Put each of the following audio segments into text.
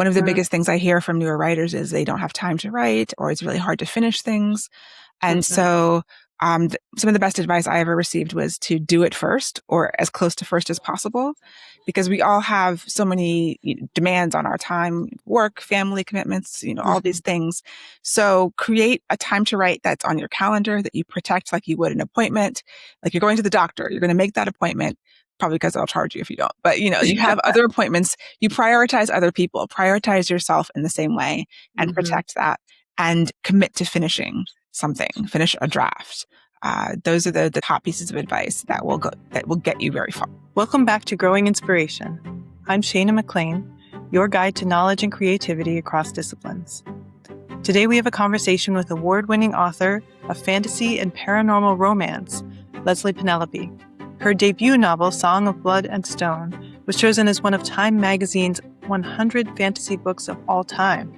one of the biggest things I hear from newer writers is they don't have time to write, or it's really hard to finish things. And Mhm. so some of the best advice I ever received was to do it first, or as close to first as possible, because we all have so many demands on our time, work, family commitments, all these Mhm. things. So create a time to write that's on your calendar that you protect like you would an appointment. Like you're going to the doctor, you're going to make that appointment. Probably because they'll charge you if you don't. But you have other appointments. You prioritize other people, prioritize yourself in the same way, and Mhm. protect that, and commit to finishing something, finish a draft. Those are the top pieces of advice that will get you very far. Welcome back to Growing Inspiration. I'm Shana McLean, your guide to knowledge and creativity across disciplines. Today we have a conversation with award-winning author of fantasy and paranormal romance, Leslye Penelope. Her debut novel, Song of Blood and Stone, was chosen as one of Time magazine's 100 fantasy books of all time.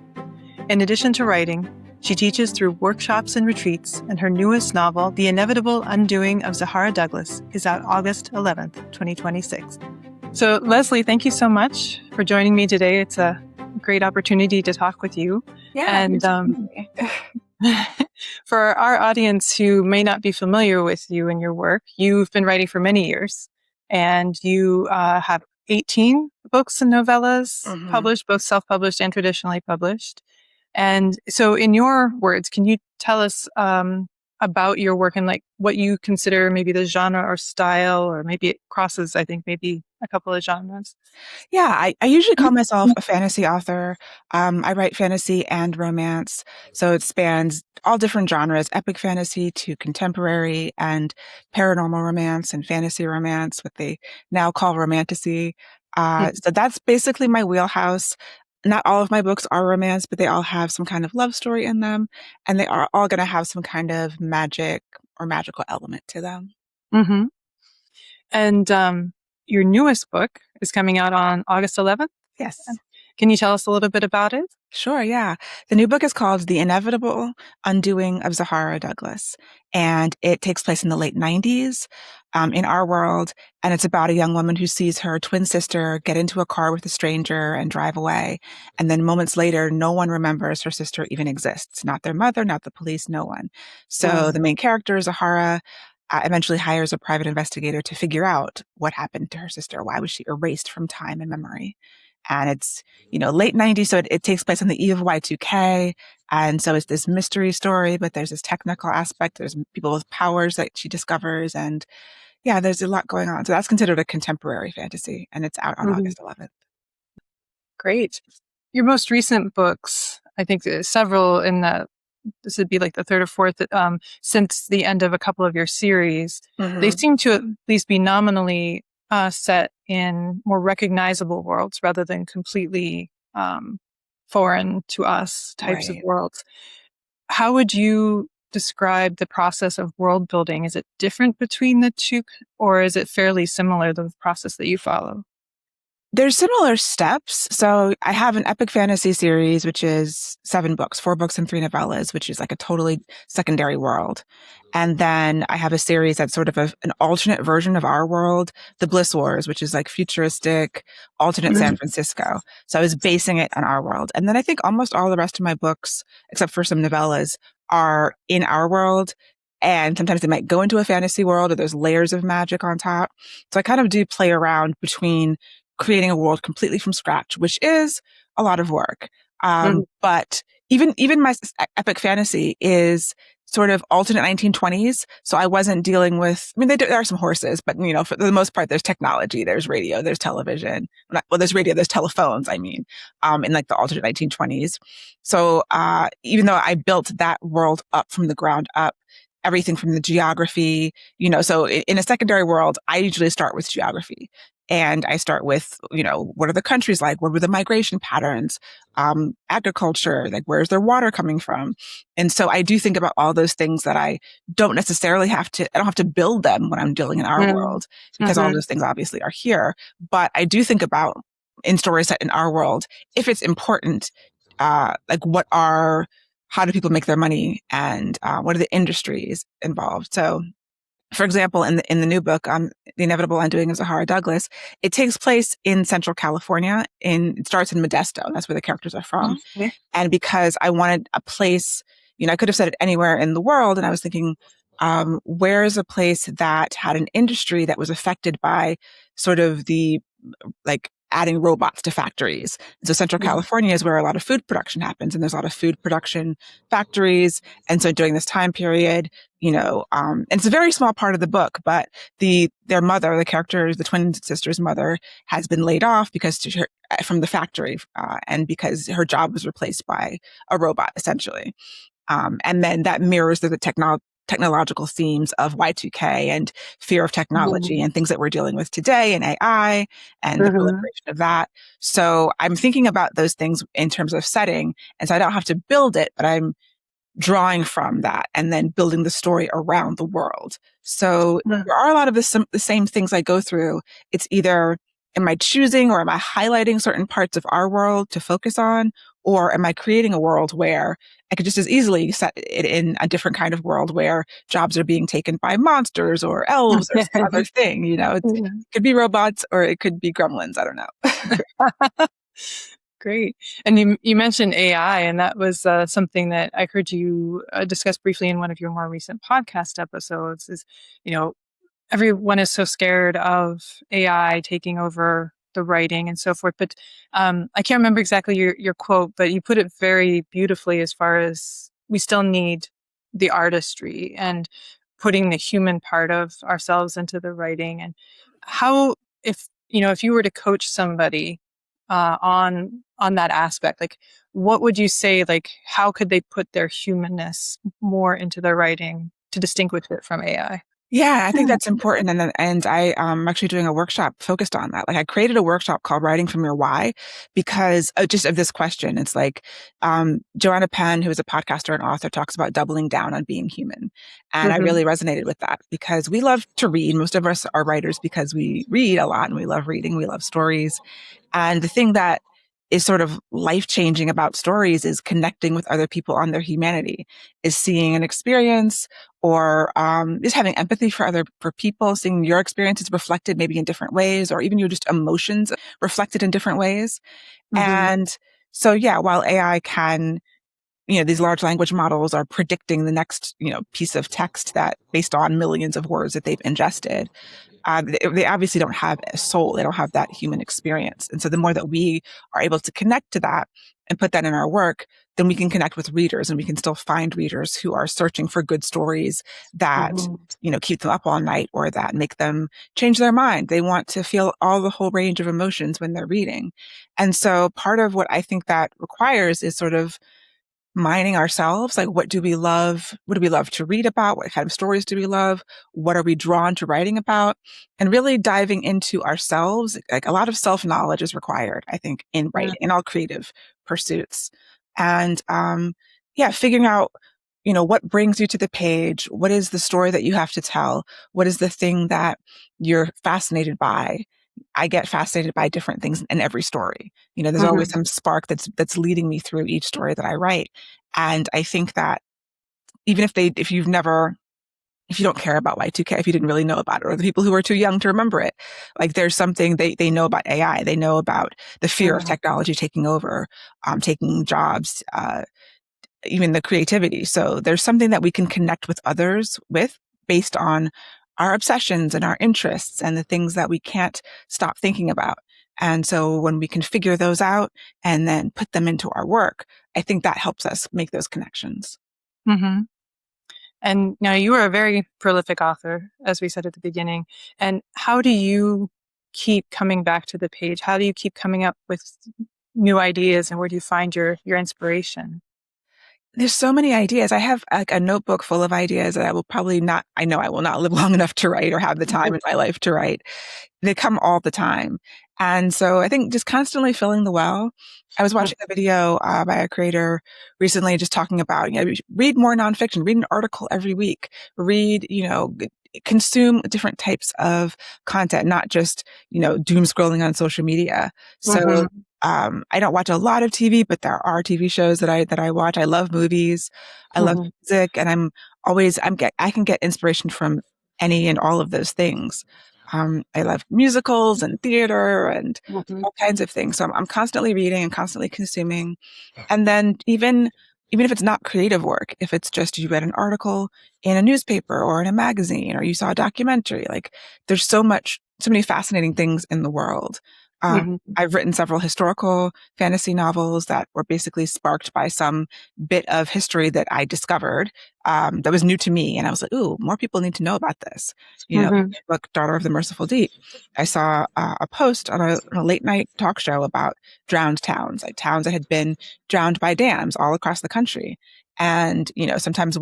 In addition to writing, she teaches through workshops and retreats, and her newest novel, The Inevitable Undoing of Zahara Douglas, is out August 11th, 2026. So, Leslye, thank you so much for joining me today. It's a great opportunity to talk with you. Yeah. And for our audience who may not be familiar with you and your work, you've been writing for many years, and you have 18 books and novellas published, both self-published and traditionally published. And so in your words, can you tell us about your work and like what you consider maybe the genre or style, or maybe it crosses, I think, maybe a couple of genres? Yeah, I usually call myself a fantasy author. I write fantasy and romance, so it spans all different genres, epic fantasy to contemporary and paranormal romance and fantasy romance, what they now call romantasy. So that's basically my wheelhouse. Not all of my books are romance, but they all have some kind of love story in them, and they are all going to have some kind of magic or magical element to them. Mm-hmm. And your newest book is coming out on August 11th. Yes. Can you tell us a little bit about it? Sure, yeah. The new book is called The Inevitable Undoing of Zahara Douglas, and it takes place in the late 90s in our world, and it's about a young woman who sees her twin sister get into a car with a stranger and drive away, and then moments later, no one remembers her sister even exists. Not their mother, not the police, no one. So the main character, Zahara, eventually hires a private investigator to figure out what happened to her sister. Why was she erased from time and memory? And it's, late 90s. So it takes place on the eve of Y2K. And so it's this mystery story, but there's this technical aspect. There's people with powers that she discovers. And yeah, there's a lot going on. So that's considered a contemporary fantasy, and it's out on August 11th. Great. Your most recent books, I think there's several in that, this would be like the third or fourth, since the end of a couple of your series, they seem to at least be nominally set in more recognizable worlds rather than completely foreign to us types of worlds. How would you describe the process of world building? Is it different between the two, or is it fairly similar, the process that you follow? There's similar steps. So I have an epic fantasy series, which is 7 books, 4 books and 3 novellas, which is like a totally secondary world. And then I have a series that's sort of an alternate version of our world, The Bliss Wars, which is like futuristic, alternate San Francisco. So I was basing it on our world. And then I think almost all the rest of my books, except for some novellas, are in our world. And sometimes they might go into a fantasy world, or there's layers of magic on top. So I kind of do play around between creating a world completely from scratch, which is a lot of work. But even my epic fantasy is sort of alternate 1920s. So I wasn't dealing with, there are some horses, but for the most part, there's technology, there's radio, there's television. Well, there's radio, there's telephones, in like the alternate 1920s. So, even though I built that world up from the ground up, everything from the geography, so in a secondary world, I usually start with geography. And I start with, what are the countries like? What were the migration patterns? Agriculture, like where's their water coming from? And so I do think about all those things that I don't have to build them when I'm dealing in our world, because all those things obviously are here. But I do think about in stories set in our world, if it's important, like how do people make their money, and what are the industries involved? So for example, in the new book, The Inevitable Undoing of Zahara Douglas, it takes place in Central California. It starts in Modesto. That's where the characters are from. Okay. And because I wanted a place, I could have said it anywhere in the world. And I was thinking, where is a place that had an industry that was affected by sort of the like adding robots to factories. So Central California is where a lot of food production happens, and there's a lot of food production factories. And so during this time period, and it's a very small part of the book, but their mother, the characters, the twin sister's mother, has been laid off from the factory, and because her job was replaced by a robot, essentially. And then that mirrors the technological themes of Y2K and fear of technology and things that we're dealing with today, and AI and the proliferation of that. So I'm thinking about those things in terms of setting. And so I don't have to build it, but I'm drawing from that and then building the story around the world. So there are a lot of the same things I go through. It's either, am I choosing or am I highlighting certain parts of our world to focus on? Or am I creating a world where I could just as easily set it in a different kind of world where jobs are being taken by monsters or elves or some other thing? It could be robots or it could be gremlins. I don't know. Great. And you mentioned AI, and that was something that I heard you discuss briefly in one of your more recent podcast episodes. Is, everyone is so scared of AI taking over the writing and so forth. But I can't remember exactly your quote, but you put it very beautifully as far as we still need the artistry and putting the human part of ourselves into the writing. And how, if you were to coach somebody on that aspect, like what would you say, like how could they put their humanness more into their writing to distinguish it from AI? Yeah, I think that's important. And I'm actually doing a workshop focused on that. Like I created a workshop called Writing from Your Why because just of this question. It's like, Joanna Penn, who is a podcaster and author, talks about doubling down on being human. And I really resonated with that because we love to read. Most of us are writers because we read a lot and we love reading. We love stories. And the thing that is sort of life-changing about stories is connecting with other people on their humanity, is seeing an experience or just having empathy for people, seeing your experiences reflected maybe in different ways, or even your just emotions reflected in different ways. And so, yeah, while AI can, these large language models are predicting the next, piece of text that based on millions of words that they've ingested, they obviously don't have a soul. They don't have that human experience. And so the more that we are able to connect to that and put that in our work, then we can connect with readers, and we can still find readers who are searching for good stories that, keep them up all night or that make them change their mind. They want to feel the whole range of emotions when they're reading. And so part of what I think that requires is sort of mining ourselves. Like, what do we love? What do we love to read about? What kind of stories do we love? What are we drawn to writing about? And really diving into ourselves. Like, a lot of self-knowledge is required, I think, in writing, in all creative pursuits. And, figuring out, what brings you to the page? What is the story that you have to tell? What is the thing that you're fascinated by? I get fascinated by different things in every story. There's always some spark that's leading me through each story that I write. And I think that even if you don't care about Y2K, if you didn't really know about it, or the people who are too young to remember it, like there's something they know about AI. They know about the fear of technology taking over, taking jobs, even the creativity. So there's something that we can connect with others with based on our obsessions and our interests and the things that we can't stop thinking about. And so when we can figure those out and then put them into our work, I think that helps us make those connections. And now you are a very prolific author, as we said at the beginning. And how do you keep coming back to the page? How do you keep coming up with new ideas, and where do you find your inspiration? There's so many ideas. I have like a notebook full of ideas that I know I will not live long enough to write or have the time in my life to write. They come all the time. And so I think just constantly filling the well. I was watching a video by a creator recently just talking about, read more nonfiction, read an article every week, read, consume different types of content, not just, doom scrolling on social media. So I don't watch a lot of TV, but there are TV shows that I watch. I love movies. I love music, and I can get inspiration from any and all of those things. I love musicals and theater and Mhm. all kinds of things. So I'm constantly reading and constantly consuming. And then even if it's not creative work, if it's just you read an article in a newspaper or in a magazine or you saw a documentary, like there's so many fascinating things in the world. Mhm. I've written several historical fantasy novels that were basically sparked by some bit of history that I discovered that was new to me. And I was like, ooh, more people need to know about this. Mhm. Book Daughter of the Merciful Deep. I saw a post on a late night talk show about drowned towns, like towns that had been drowned by dams all across the country. And, sometimes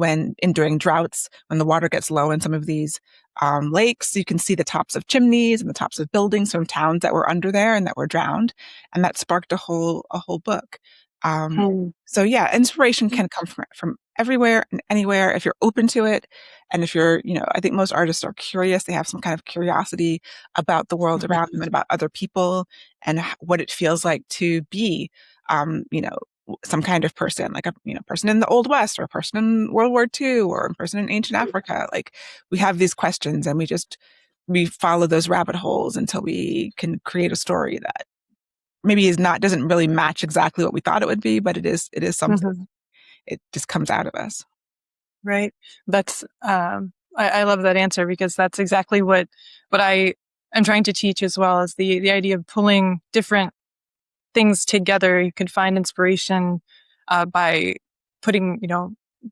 during droughts, when the water gets low in some of these lakes, you can see the tops of chimneys and the tops of buildings from towns that were under there and that were drowned. And that sparked a whole book. Um, Mhm. so yeah, inspiration can come from everywhere and anywhere if you're open to it. And if you're, I think most artists are curious. They have some kind of curiosity about the world around them and about other people and what it feels like to be, um, you know, some kind of person, like a person in the Old West or a person in World War II or a person in ancient Africa. Like we have these questions and we follow those rabbit holes until we can create a story that maybe doesn't really match exactly what we thought it would be, but it is something. Mhm. It just comes out of us. Right. That's I love that answer because that's exactly what I am trying to teach as well as the idea of pulling different things together. You can find inspiration by putting,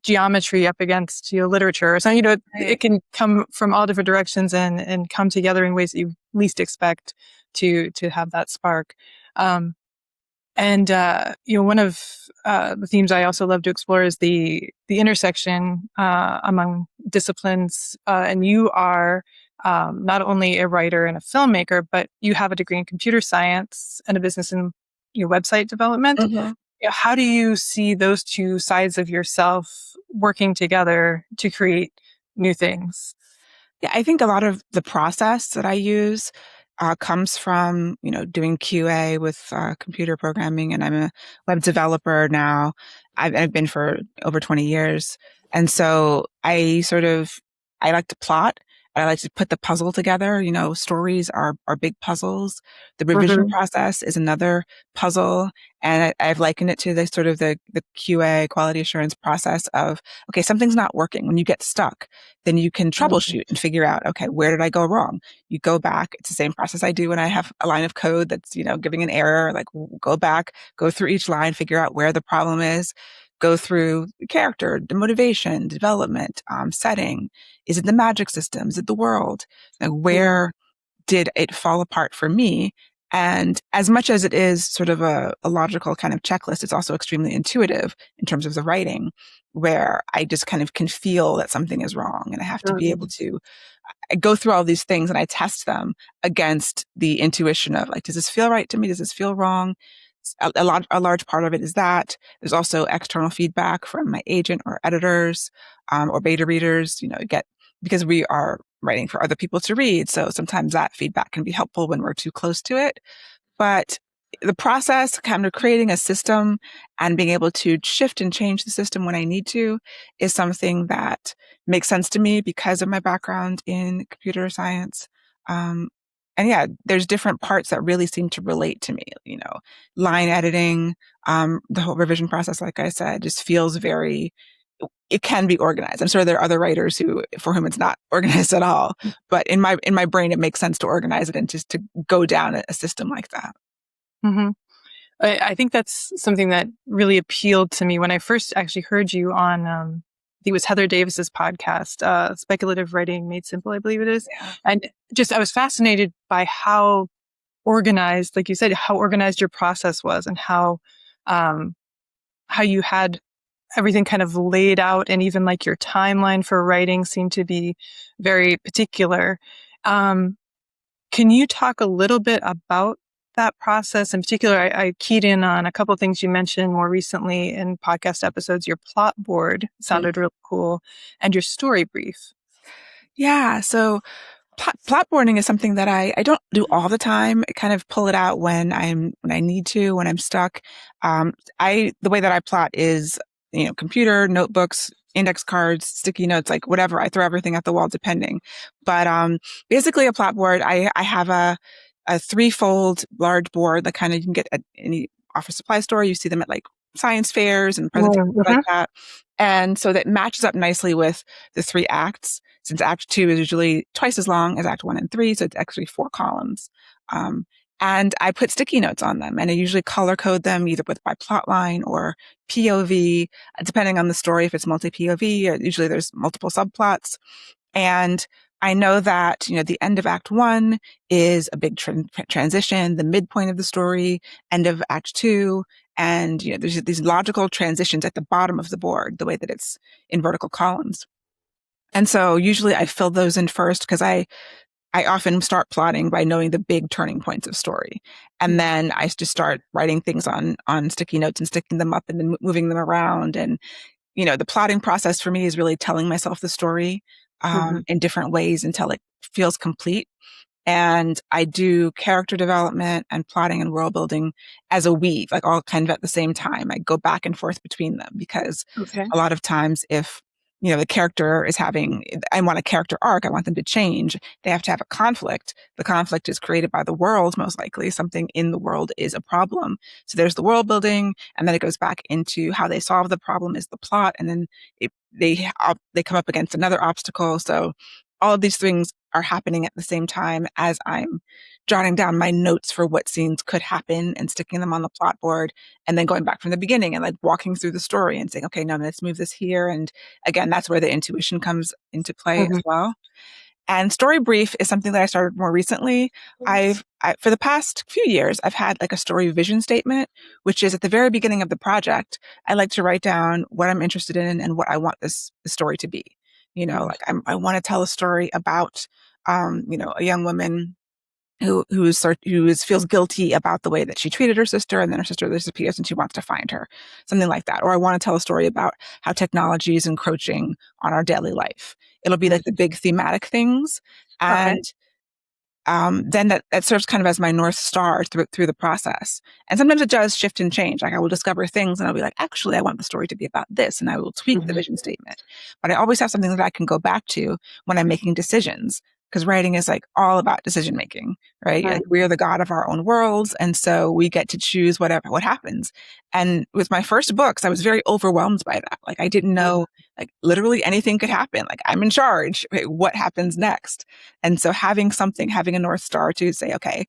geometry up against literature or something. It Right. can come from all different directions and come together in ways that you least expect to have that spark. Um, and one of the themes I also love to explore is the intersection among disciplines. And you are not only a writer and a filmmaker, but you have a degree in computer science and a business in your website development. Mhm. How do you see those two sides of yourself working together to create new things? Yeah, I think a lot of the process that I use comes from, doing QA with computer programming, and I'm a web developer now. I've been for over 20 years. And so I like to plot. I like to put the puzzle together. Stories are big puzzles. The revision Hmm. process is another puzzle. And I've likened it to the sort of the QA quality assurance process of, okay, something's not working. When you get stuck, then you can troubleshoot and figure out, okay, where did I go wrong? You go back. It's the same process I do when I have a line of code that's, giving an error, like go back, go through each line, figure out where the problem is, go through the character, the motivation, development, setting. Is it the magic system? Is it the world? Like, where did it fall apart for me? And as much as it is sort of a logical kind of checklist, it's also extremely intuitive in terms of the writing, where I just kind of can feel that something is wrong. And I have to be able to I go through all these things and I test them against the intuition of like, does this feel right to me? Does this feel wrong? A large part of it is that. There's also external feedback from my agent or editors, or beta readers, because we are writing for other people to read. So sometimes that feedback can be helpful when we're too close to it. But the process, kind of creating a system and being able to shift and change the system when I need to is something that makes sense to me because of my background in computer science. Um, and yeah, there's different parts that really seem to relate to me, line editing, the whole revision process, like I said, just feels it can be organized. I'm sure there are other writers for whom it's not organized at all, but in my brain, it makes sense to organize it and just to go down a system like that. Hmm. I think that's something that really appealed to me when I first actually heard you on, I think it was Heather Davis's podcast, Speculative Writing Made Simple, I believe it is. Yeah. And just, I was fascinated by how organized, like you said, how organized your process was and um, how you had everything kind of laid out and even like your timeline for writing seemed to be very particular. Um, can you talk a little bit about that process? In particular, I keyed in on a couple of things you mentioned more recently in podcast episodes. Your plot board sounded really cool, and your story brief. Yeah. So plotboarding is something that I don't do all the time. I kind of pull it out when I need to, when I'm stuck. The way that I plot is computer, notebooks, index cards, sticky notes, like whatever. I throw everything at the wall depending. But basically a plot board. I have a threefold large board that kind of you can get at any office supply store. You see them at like science fairs and presentations like Mm-hmm. that. And so that matches up nicely with the three acts, since Act Two is usually twice as long as Act One and Three, so it's actually 4 columns. Um, and I put sticky notes on them, and I usually color code them either with by plot line or POV, depending on the story. If it's multi POV, usually there's multiple subplots. And I know that, the end of Act One is a big transition, the midpoint of the story, end of Act Two. And, there's these logical transitions at the bottom of the board, the way that it's in vertical columns. And so usually I fill those in first because I often start plotting by knowing the big turning points of story. And then I just start writing things on sticky notes and sticking them up and then moving them around. And, the plotting process for me is really telling myself the story in different ways until it feels complete. And I do character development and plotting and world building as a weave, like all kind of at the same time. I go back and forth between them because Okay. a lot of times if, the character is having, I want a character arc, I want them to change, they have to have a conflict. The conflict is created by the world, most likely. Something in the world is a problem. So there's the world building, and then it goes back into how they solve the problem is the plot. And then they come up against another obstacle. So all of these things are happening at the same time as I'm jotting down my notes for what scenes could happen and sticking them on the plot board, and then going back from the beginning and like walking through the story and saying, okay, no, let's move this here. And again, that's where the intuition comes into play as well. And story brief is something that I started more recently. For the past few years, I've had like a story vision statement, which is at the very beginning of the project. I like to write down what I'm interested in and what I want the story to be. Like I want to tell a story about, a young woman who feels guilty about the way that she treated her sister, and then her sister disappears and she wants to find her, something like that. Or I want to tell a story about how technology is encroaching on our daily life. It'll be like the big thematic things, Okay. and then that serves kind of as my North Star through the process. And sometimes it does shift and change. Like I will discover things and I'll be like, actually, I want the story to be about this. And I will tweak the vision statement. But I always have something that I can go back to when I'm making decisions. Because writing is like all about decision making, right? Right. Like we are the god of our own worlds. And so we get to choose what happens. And with my first books, I was very overwhelmed by that. Like I didn't know, like literally anything could happen. Like I'm in charge. Okay, what happens next? And so having a North Star to say, okay,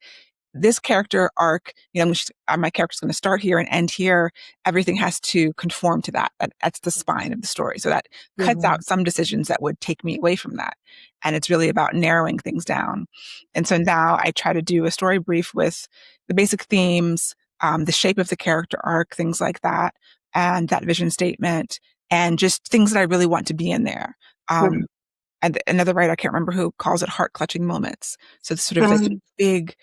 this character arc, my character's going to start here and end here. Everything has to conform to that. That's the spine of the story. So that cuts out some decisions that would take me away from that. And it's really about narrowing things down. And so now I try to do a story brief with the basic themes, the shape of the character arc, things like that, and that vision statement, and just things that I really want to be in there. And another writer, I can't remember who, calls it heart clutching moments. So it's sort of like big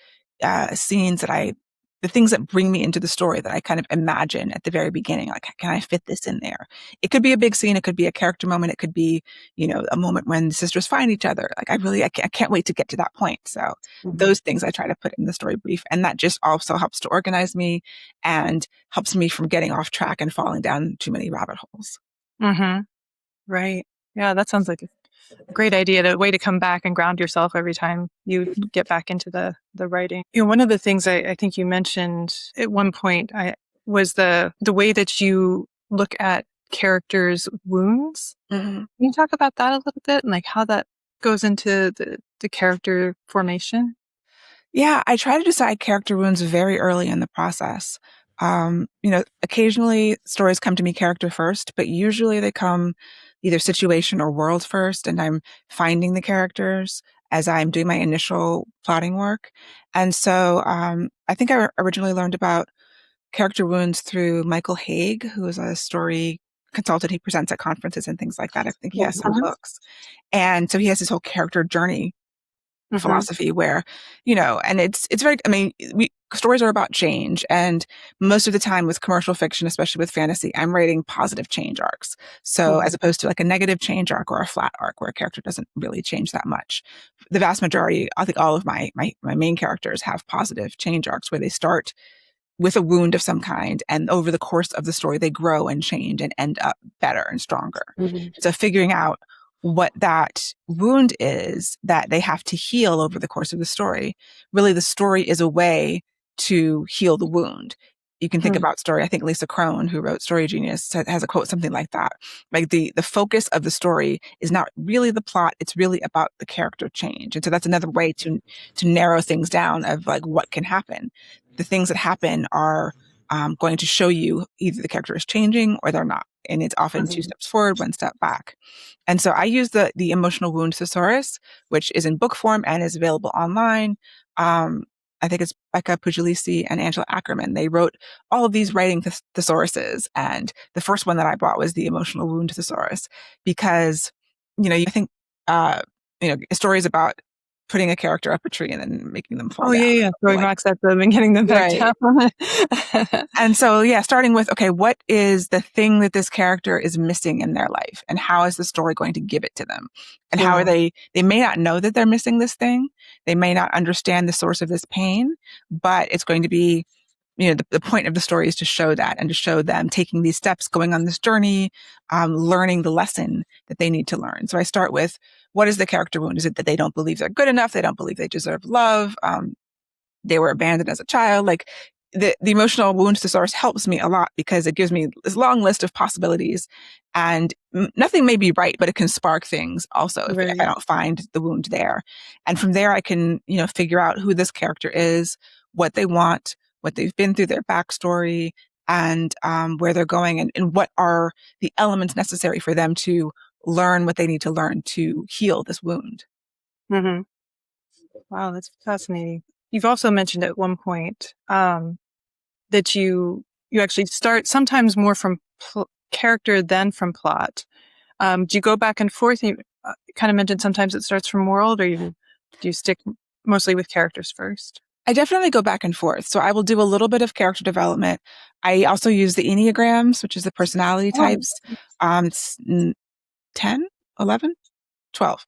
scenes the things that bring me into the story that I kind of imagine at the very beginning. Like, can I fit this in there? It could be a big scene. It could be a character moment. It could be, a moment when the sisters find each other. Like I can't wait to get to that point. So those things I try to put in the story brief. And that just also helps to organize me and helps me from getting off track and falling down too many rabbit holes. Right. Yeah, that sounds like a great idea, a way to come back and ground yourself every time you get back into the writing. One of the things I think you mentioned at one point was the way that you look at characters' wounds. Can you talk about that a little bit and like how that goes into the character formation? Yeah, I try to decide character wounds very early in the process. Occasionally stories come to me character first, but usually they come either situation or world first, and I'm finding the characters as I'm doing my initial plotting work. And so I think I originally learned about character wounds through Michael Haig, who is a story consultant. He presents at conferences and things like that. I think he has some books. And so he has this whole character journey philosophy where, and it's very, stories are about change. And most of the time with commercial fiction, especially with fantasy, I'm writing positive change arcs. So as opposed to like a negative change arc or a flat arc where a character doesn't really change that much. The vast majority, I think all of my main characters have positive change arcs where they start with a wound of some kind. And over the course of the story, they grow and change and end up better and stronger. Mm-hmm. So figuring out what that wound is that they have to heal over the course of the story. Really, the story is a way to heal the wound. You can think about story. I think Lisa Crone, who wrote Story Genius, has a quote something like that. Like the focus of the story is not really the plot; it's really about the character change. And so that's another way to narrow things down of like what can happen. The things that happen are going to show you either the character is changing or they're not, and it's often two steps forward, one step back. And so I use the emotional wound thesaurus, which is in book form and is available online. I think it's Becca Puglisi and Angela Ackerman. They wrote all of these writing thesauruses. And the first one that I bought was the emotional wound thesaurus because, I think, stories about putting a character up a tree and then making them fall down. Yeah. Throwing rocks at them and getting them back down. And so, starting with, okay, what is the thing that this character is missing in their life? And how is the story going to give it to them? And how are they may not know that they're missing this thing. They may not understand the source of this pain, but it's going to be, the point of the story is to show that and to show them taking these steps, going on this journey, learning the lesson that they need to learn. So I start with, what is the character wound? Is it that they don't believe they're good enough? They don't believe they deserve love. They were abandoned as a child. Like the emotional wound thesaurus helps me a lot because it gives me this long list of possibilities and nothing may be right, but it can spark things also if I don't find the wound there. And from there, I can, figure out who this character is, what they want, what they've been through, their backstory, and where they're going and what are the elements necessary for them to learn what they need to learn to heal this wound. Mm-hmm. Wow, that's fascinating. You've also mentioned at one point that you actually start sometimes more from character than from plot. Do you go back and forth? You kind of mentioned sometimes it starts from world, or do you stick mostly with characters first? I definitely go back and forth. So I will do a little bit of character development. I also use the Enneagrams, which is the personality types. It's 10, 11, 12.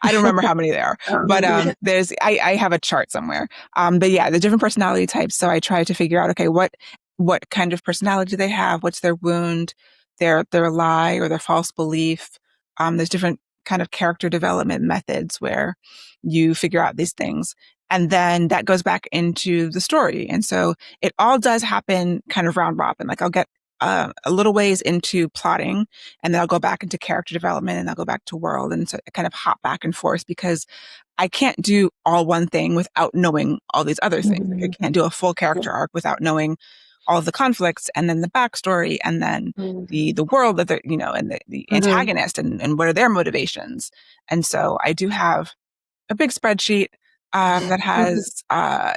I don't remember how many there are, but I have a chart somewhere. But yeah, the different personality types. So I try to figure out, okay, what kind of personality do they have? What's their wound, their lie or their false belief? There's different kind of character development methods where you figure out these things. And then that goes back into the story. And so it all does happen kind of round robin. Like I'll get a little ways into plotting and then I'll go back into character development and I'll go back to world. And so I kind of hop back and forth because I can't do all one thing without knowing all these other things. Like I can't do a full character arc without knowing all of the conflicts and then the backstory and then the world that they're, and the antagonist and what are their motivations. And so I do have a big spreadsheet that has, I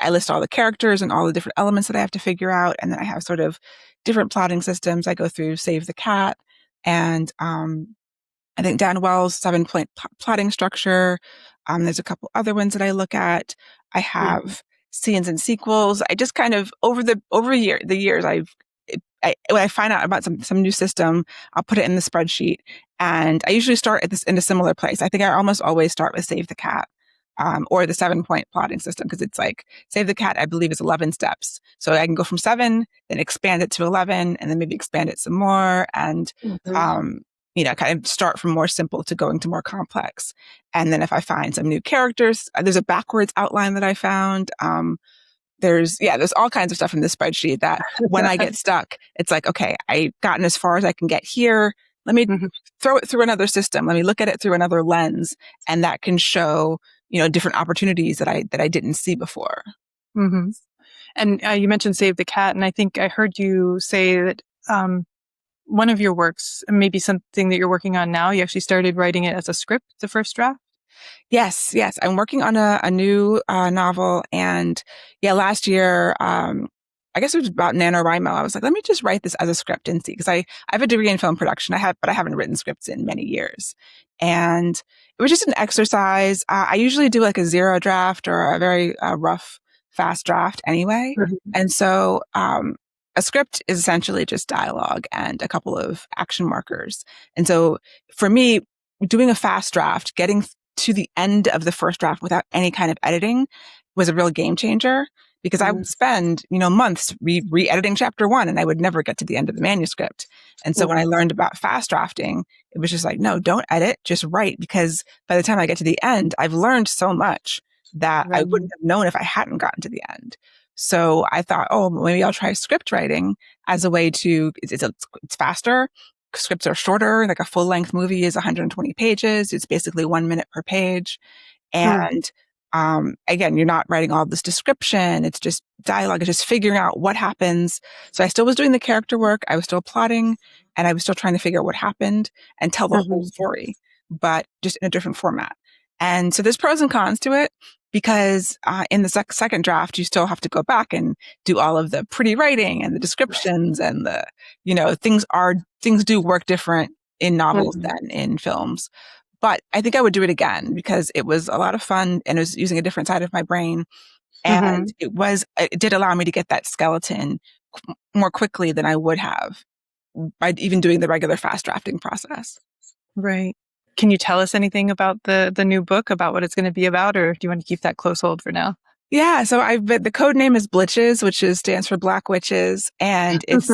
list all the characters and all the different elements that I have to figure out. And then I have sort of different plotting systems. I go through Save the Cat and I think Dan Wells' 7-point plotting structure. There's a couple other ones that I look at. I have scenes and sequels. I just kind of over the years, when I find out about some new system, I'll put it in the spreadsheet. And I usually start in a similar place. I think I almost always start with Save the Cat. Or the 7-point plotting system, because it's like Save the Cat, I believe, is 11 steps. So I can go from 7, then expand it to 11, and then maybe expand it some more, and kind of start from more simple to going to more complex. And then if I find some new characters, there's a backwards outline that I found. There's all kinds of stuff in this spreadsheet that when I get stuck, it's like, okay, I've gotten as far as I can get here. Let me throw it through another system. Let me look at it through another lens, and that can show different opportunities that I didn't see before. Mm-hmm. And you mentioned Save the Cat, and I think I heard you say that one of your works, maybe something that you're working on now, you actually started writing it as a script, the first draft? Yes. I'm working on a new novel, and last year, I guess it was about NaNoWriMo. I was like, let me just write this as a script and see, because I have a degree in film production. But I haven't written scripts in many years. And it was just an exercise. I usually do like a 0 draft or a very rough, fast draft anyway. And so a script is essentially just dialogue and a couple of action markers. And so for me, doing a fast draft, getting to the end of the first draft without any kind of editing was a real game changer, because I Mm. would spend, months re-editing chapter one and I would never get to the end of the manuscript. And so when I Mm. learned about fast drafting, it was just like, no, don't edit, just write. Because by the time I get to the end, I've learned so much that I Right. wouldn't have known if I hadn't gotten to the end. So I thought, oh, maybe I'll try script writing as a way to, it's faster. Scripts are shorter. Like a full length movie is 120 pages. It's basically 1 minute per page. Hmm. And again, you're not writing all this description. It's just dialogue. It's just figuring out what happens. So I still was doing the character work. I was still plotting and I was still trying to figure out what happened and tell the whole Hmm. story, but just in a different format. And so there's pros and cons to it because in the second draft, you still have to go back and do all of the pretty writing and the descriptions and things do work different in novels Hmm. than in films. But I think I would do it again because it was a lot of fun and it was using a different side of my brain. And Hmm. it did allow me to get that skeleton more quickly than I would have by even doing the regular fast drafting process. Right. Can you tell us anything about the new book, about what it's going to be about, or do you want to keep that close hold for now? Yeah, so the code name is Blitches, which stands for Black Witches, and it's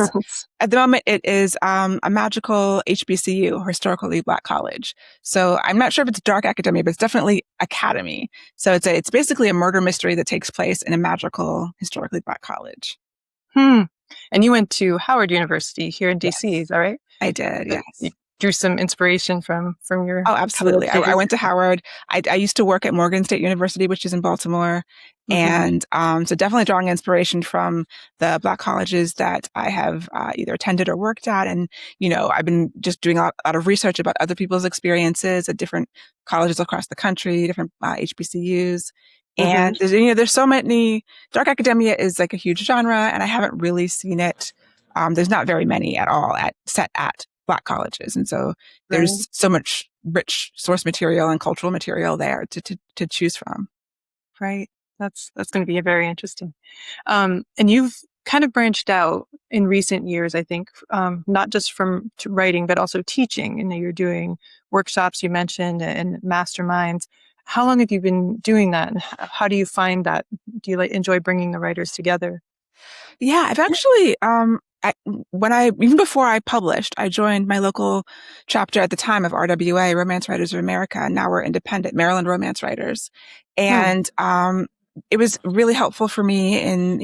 at the moment it is a magical HBCU, historically Black college. So I'm not sure if it's dark academia, but it's definitely academy. So it's basically a murder mystery that takes place in a magical, historically Black college. Hmm. And you went to Howard University here in DC, Yes, is that right? I did. So you Yes. drew some inspiration from your Oh, college absolutely. I days. went to Howard. I used to work at Morgan State University, which is in Baltimore. Hmm. And so definitely drawing inspiration from the Black colleges that I have either attended or worked at. And, I've been just doing a lot of research about other people's experiences at different colleges across the country, different HBCUs. Hmm. And there's so many, dark academia is like a huge genre, and I haven't really seen it. There's not very many at all set at Black colleges. And so Right. there's so much rich source material and cultural material there to choose from. Right. That's going to be very interesting. And you've kind of branched out in recent years, I think, not just from writing, but also teaching. And you're doing workshops you mentioned and masterminds. How long have you been doing that? And how do you find that? Do you enjoy bringing the writers together? Yeah, I've actually, even before I published, I joined my local chapter at the time of RWA, Romance Writers of America. And now we're independent Maryland Romance Writers. Hmm. And, it was really helpful for me in,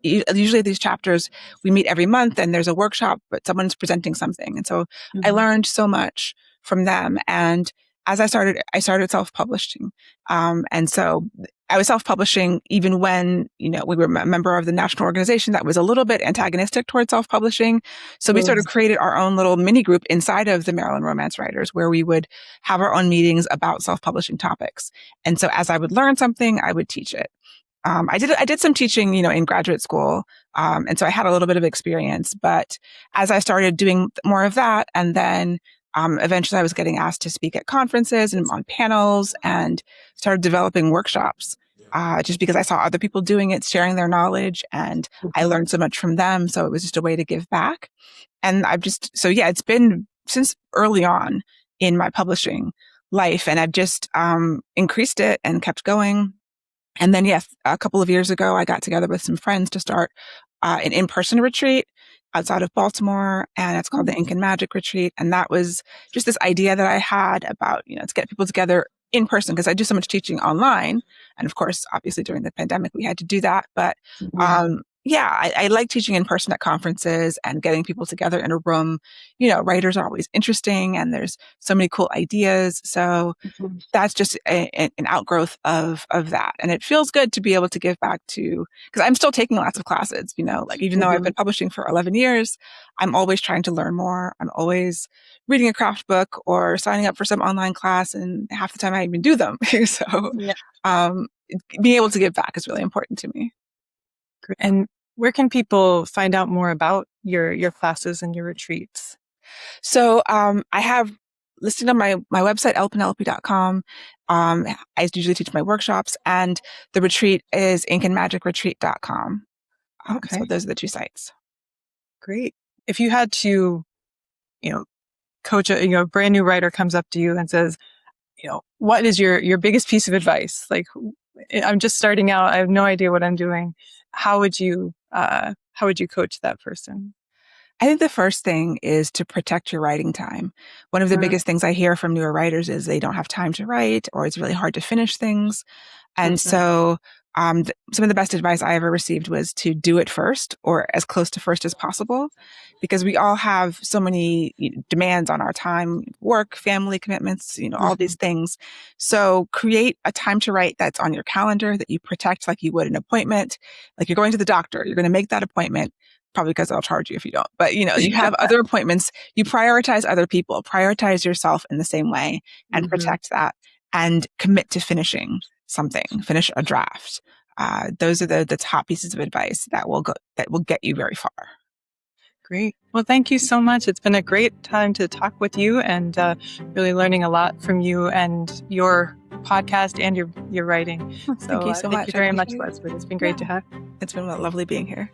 usually these chapters, we meet every month and there's a workshop, but someone's presenting something. And so I Hmm. learned so much from them. And as I started self-publishing. And so I was self-publishing even when, we were a member of the national organization that was a little bit antagonistic towards self-publishing. So we sort of created our own little mini group inside of the Maryland Romance Writers where we would have our own meetings about self-publishing topics. And so as I would learn something, I would teach it. I did some teaching, in graduate school. And so I had a little bit of experience, but as I started doing more of that, and then, eventually I was getting asked to speak at conferences and on panels and started developing workshops, just because I saw other people doing it, sharing their knowledge, and I Hmm. learned so much from them. So it was just a way to give back. And so yeah, it's been since early on in my publishing life, and I've just, increased it and kept going. And then, yes, a couple of years ago, I got together with some friends to start an in-person retreat outside of Baltimore, and it's called the Ink and Magic Retreat. And that was just this idea that I had about, to get people together in person because I do so much teaching online. And of course, obviously during the pandemic, we had to do that. But Hmm. yeah, I like teaching in person at conferences and getting people together in a room. Writers are always interesting and there's so many cool ideas. So that's just an outgrowth of that. And it feels good to be able to give back to, because I'm still taking lots of classes, like even though I've Hmm. been publishing for 11 years, I'm always trying to learn more. I'm always reading a craft book or signing up for some online class. And half the time I even do them. So, Yeah. um, being able to give back is really important to me. And where can people find out more about your classes and your retreats? So, I have listed on my website, lpenelope.com. I usually teach my workshops, and the retreat is inkandmagicretreat.com. So Okay, those are the two sites. great. If you had to, you know, coach a brand new writer comes up to you and says, what is your biggest piece of advice? Like, I'm just starting out. I have no idea what I'm doing. How would you coach that person? I think the first thing is to protect your writing time. One of the biggest things I hear from newer writers is they don't have time to write, or it's really hard to finish things. And so, some of the best advice I ever received was to do it first, or as close to first as possible, because we all have so many demands on our time, work, family commitments, all these things. So create a time to write that's on your calendar that you protect like you would an appointment. Like you're going to the doctor, you're going to make that appointment. Probably because they'll charge you if you don't. But you have other appointments. You prioritize other people, prioritize yourself in the same way, and protect that, and commit to finishing something. Finish a draft. Those are the top pieces of advice that will get you very far. Great. Well, thank you so much. It's been a great time to talk with you, and really learning a lot from you and your podcast and your writing. Thank you so much. Thank you very much, Leslye. It's been great to have. It's been lovely being here.